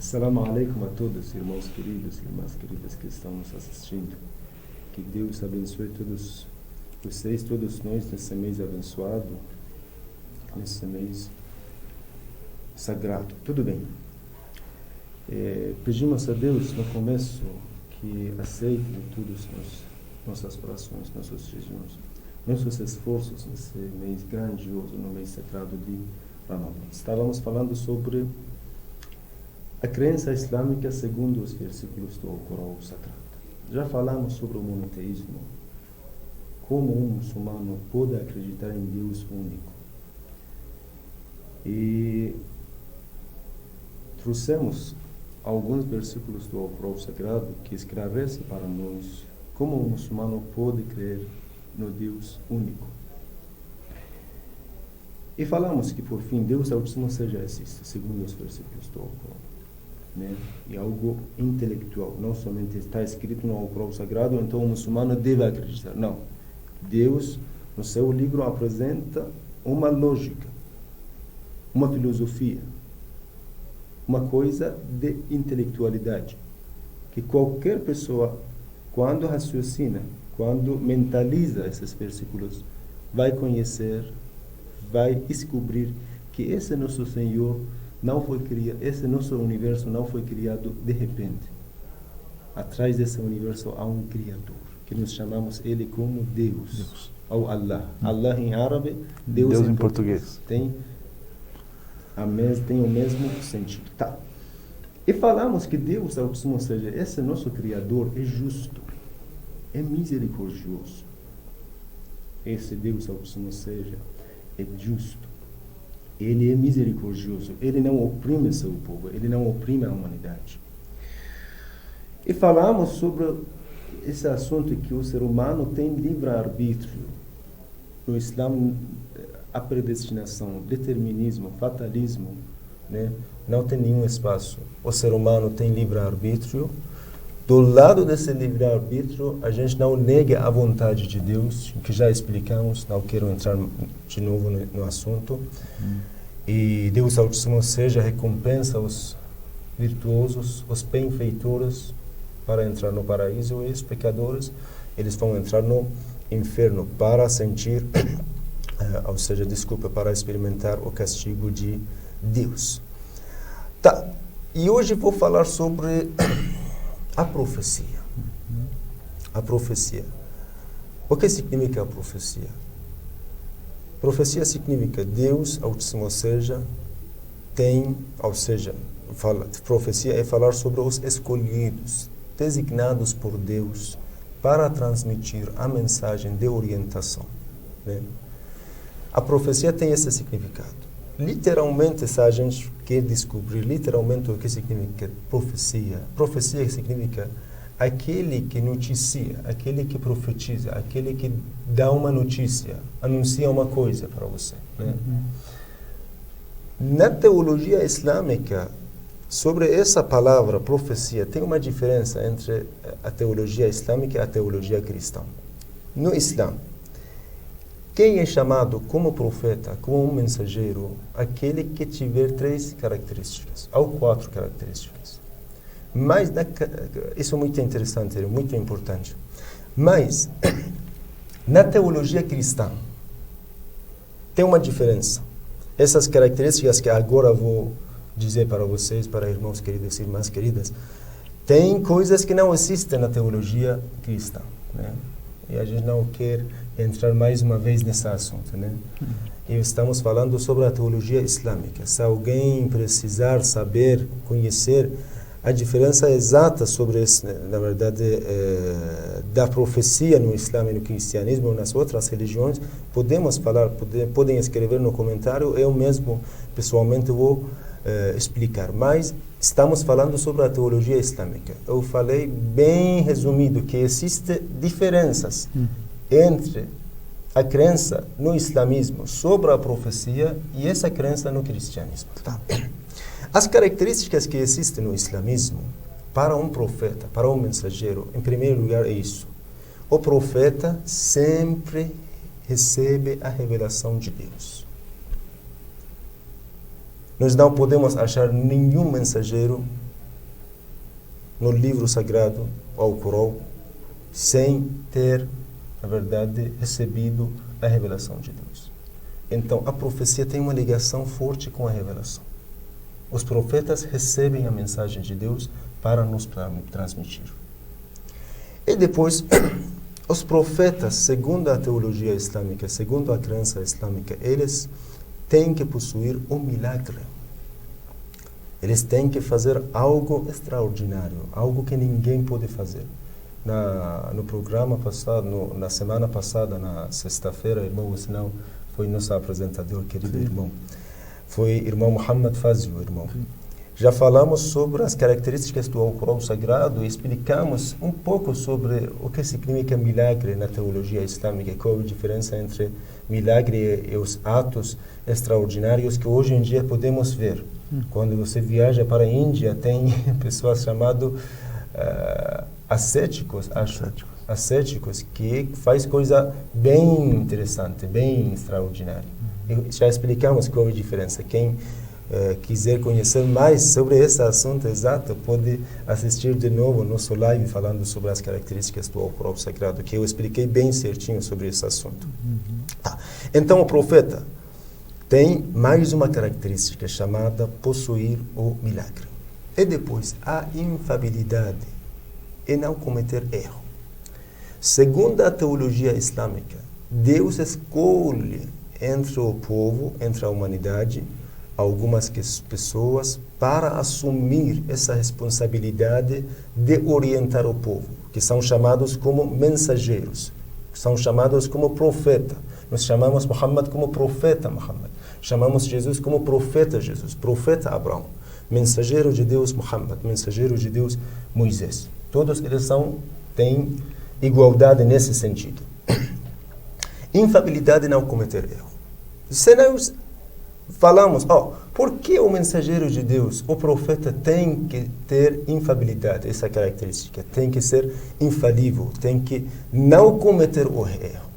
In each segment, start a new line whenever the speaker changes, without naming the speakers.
Assalamu alaikum a todos, irmãos queridos e irmãs queridas que estão nos assistindo. Que Deus abençoe todos vocês, todos nós, nesse mês abençoado, nesse mês sagrado. Tudo bem. Pedimos a Deus no começo que aceite todas nossas orações, nossos jejuns, nossos esforços nesse mês grandioso, no mês sagrado de Ramadã. Estávamos falando sobre a crença islâmica segundo os versículos do Corão Sagrado. Já falamos sobre o monoteísmo, como um muçulmano pode acreditar em Deus único. E trouxemos alguns versículos do Corão Sagrado que esclarecem para nós como um muçulmano pode crer no Deus único. E falamos que, por fim, Deus Altíssimo já existe, segundo os versículos do Corão. Né? E algo intelectual, não somente está escrito no Corão Sagrado, então o muçulmano deve acreditar. Não. Deus, no seu livro, apresenta uma lógica, uma filosofia, uma coisa de intelectualidade, que qualquer pessoa, quando raciocina, quando mentaliza esses versículos, vai conhecer, vai descobrir que esse nosso Senhor não foi criado, esse nosso universo não foi criado de repente. Atrás desse universo há um Criador, que nós chamamos ele como Deus. Ou Allah. Allah em árabe, Deus em português. Tem o mesmo sentido. Tá. E falamos que Deus, Altíssimo seja, esse nosso Criador é justo, é misericordioso. Esse Deus, Altíssimo seja, é justo. Ele é misericordioso, ele não oprime seu povo, ele não oprime a humanidade. E falamos sobre esse assunto que o ser humano tem livre-arbítrio. No Islã, a predestinação, determinismo, fatalismo, né, não tem nenhum espaço. O ser humano tem livre-arbítrio. Do lado desse livre-arbítrio, a gente não nega a vontade de Deus, que já explicamos, não quero entrar de novo no assunto. E Deus Altíssimo seja recompensa os virtuosos, os benfeitores para entrar no paraíso, e os pecadores, eles vão entrar no inferno para sentir, ou seja, para experimentar o castigo de Deus. Tá, e hoje vou falar sobre a profecia. A profecia. O que significa a profecia? Profecia significa Deus, Altíssimo seja, profecia é falar sobre os escolhidos, designados por Deus para transmitir a mensagem de orientação. Né? A profecia tem esse significado. Literalmente, se a gente quer descobrir literalmente o que significa profecia, profecia significa aquele que noticia, aquele que profetiza, aquele que dá uma notícia, anuncia uma coisa para você. Né? Na teologia islâmica, sobre essa palavra profecia, tem uma diferença entre a teologia islâmica e a teologia cristã. No Islã, quem é chamado como profeta, como um mensageiro, aquele que tiver 3 características, ou 4 características. Mas, isso é muito interessante, é muito importante. Mas, na teologia cristã, tem uma diferença. Essas características que agora vou dizer para vocês, para irmãos queridos e irmãs queridas, tem coisas que não existem na teologia cristã. Né? E a gente não quer entrar mais uma vez nesse assunto. Né? E estamos falando sobre a teologia islâmica. Se alguém precisar saber, conhecer a diferença exata sobre isso, na verdade, da profecia no Islã e no cristianismo e nas outras religiões, podemos falar, podem escrever no comentário, eu mesmo pessoalmente vou explicar. Mas estamos falando sobre a teologia islâmica. Eu falei bem resumido que existem diferenças entre a crença no islamismo sobre a profecia e essa crença no cristianismo. Tá. As características que existem no islamismo para um profeta, para um mensageiro, em primeiro lugar é isso. O profeta sempre recebe a revelação de Deus. Nós não podemos achar nenhum mensageiro no livro sagrado, ao Corão, sem ter, na verdade, recebido a revelação de Deus. Então, a profecia tem uma ligação forte com a revelação. Os profetas recebem a mensagem de Deus para nos transmitir. E depois, os profetas, segundo a teologia islâmica, segundo a crença islâmica, eles têm que possuir um milagre. Eles têm que fazer algo extraordinário, algo que ninguém pode fazer. No programa passado, na semana passada, na sexta-feira, irmão Sinão foi nosso apresentador, querido irmão. Foi irmão Muhammad Fazio, irmão. Já falamos sobre as características do Alcorão Sagrado e explicamos um pouco sobre o que significa milagre na teologia islâmica, qual a diferença entre milagre e os atos extraordinários que hoje em dia podemos ver. Quando você viaja para a Índia, tem pessoas chamadas ascéticos, ascéticos, que faz coisa bem interessante, bem extraordinária. E já explicamos qual é a diferença. Quem quiser conhecer mais sobre esse assunto exato, pode assistir de novo nosso live falando sobre as características do Alcorão Sagrado, que eu expliquei bem certinho sobre esse assunto. Tá. Então, o profeta tem mais uma característica chamada possuir o milagre. E depois, a infalibilidade e não cometer erro. Segundo a teologia islâmica, Deus escolhe entre o povo, entre a humanidade, algumas pessoas para assumir essa responsabilidade de orientar o povo, que são chamados como mensageiros, são chamados como profeta. Nós chamamos Muhammad como profeta Muhammad. Chamamos Jesus como profeta Jesus, profeta Abraão, mensageiro de Deus Muhammad, mensageiro de Deus Moisés. Todos eles têm igualdade nesse sentido. Infalibilidade, não cometer erro. Se nós falamos, por que o mensageiro de Deus, o profeta, tem que ter infalibilidade, essa característica, tem que ser infalível, tem que não cometer o erro.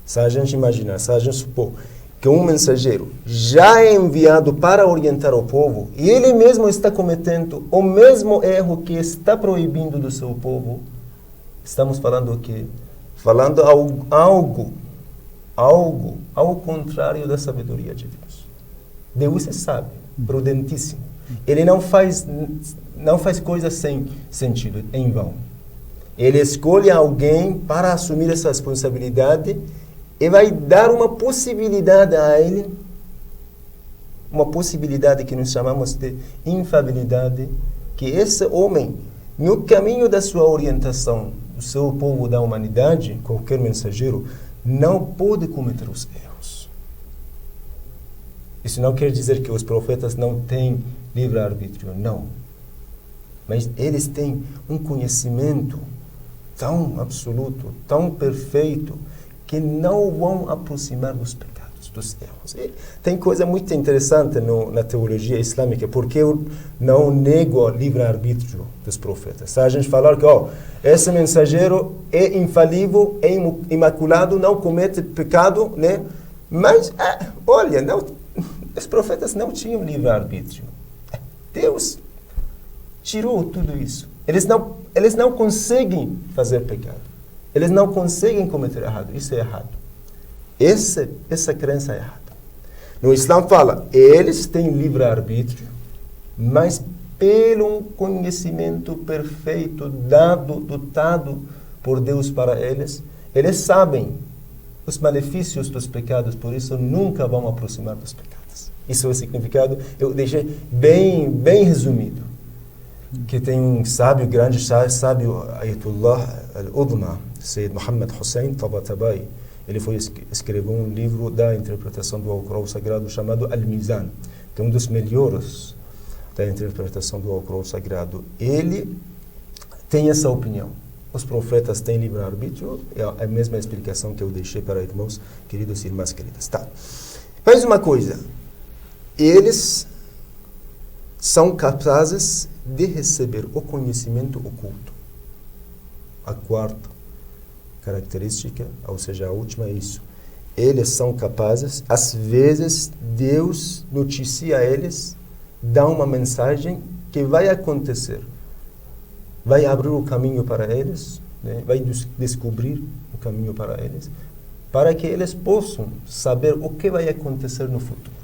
Se a gente imaginar, se a gente supor que um mensageiro já é enviado para orientar o povo e ele mesmo está cometendo o mesmo erro que está proibindo do seu povo, estamos falando o quê? Falando algo ao contrário da sabedoria de Deus. Deus é sábio, prudentíssimo. Ele não faz coisas sem sentido, em vão. Ele escolhe alguém para assumir essa responsabilidade e vai dar uma possibilidade a ele, uma possibilidade que nós chamamos de infalibilidade, que esse homem, no caminho da sua orientação, do seu povo, da humanidade, qualquer mensageiro, não pode cometer os erros. Isso não quer dizer que os profetas não têm livre-arbítrio, não. Mas eles têm um conhecimento tão absoluto, tão perfeito, que não vão aproximar dos pecados, dos erros. E tem coisa muito interessante na teologia islâmica, porque eu não nego o livre-arbítrio dos profetas. Se a gente falar que esse mensageiro é infalível, é imaculado, não comete pecado, né? Mas, olha, os profetas não tinham livre-arbítrio. Deus tirou tudo isso. Eles não conseguem fazer pecado. Eles não conseguem cometer errado. Isso é errado. Essa crença é errada. No Islã fala, eles têm livre-arbítrio, mas pelo conhecimento perfeito dotado por Deus para eles, eles sabem os malefícios dos pecados, por isso nunca vão aproximar dos pecados. Isso é o significado, eu deixei bem resumido. Que tem um sábio, grande sábio, Ayatollah al-Udma, Sayyid Muhammad Hussein Tabatabai. Ele escreveu um livro da interpretação do Alcorão Sagrado chamado Al-Mizan, que é um dos melhores da interpretação do Alcorão Sagrado. Ele tem essa opinião. Os profetas têm livre-arbítrio, é a mesma explicação que eu deixei para irmãos queridos e irmãs queridas. Tá. Mais uma coisa, eles são capazes de receber o conhecimento oculto. A quarta característica, ou seja, a última é isso. Eles são capazes, às vezes, Deus noticia a eles, dá uma mensagem que vai acontecer vai abrir o caminho para eles, né? Vai descobrir o caminho para eles, para que eles possam saber o que vai acontecer no futuro.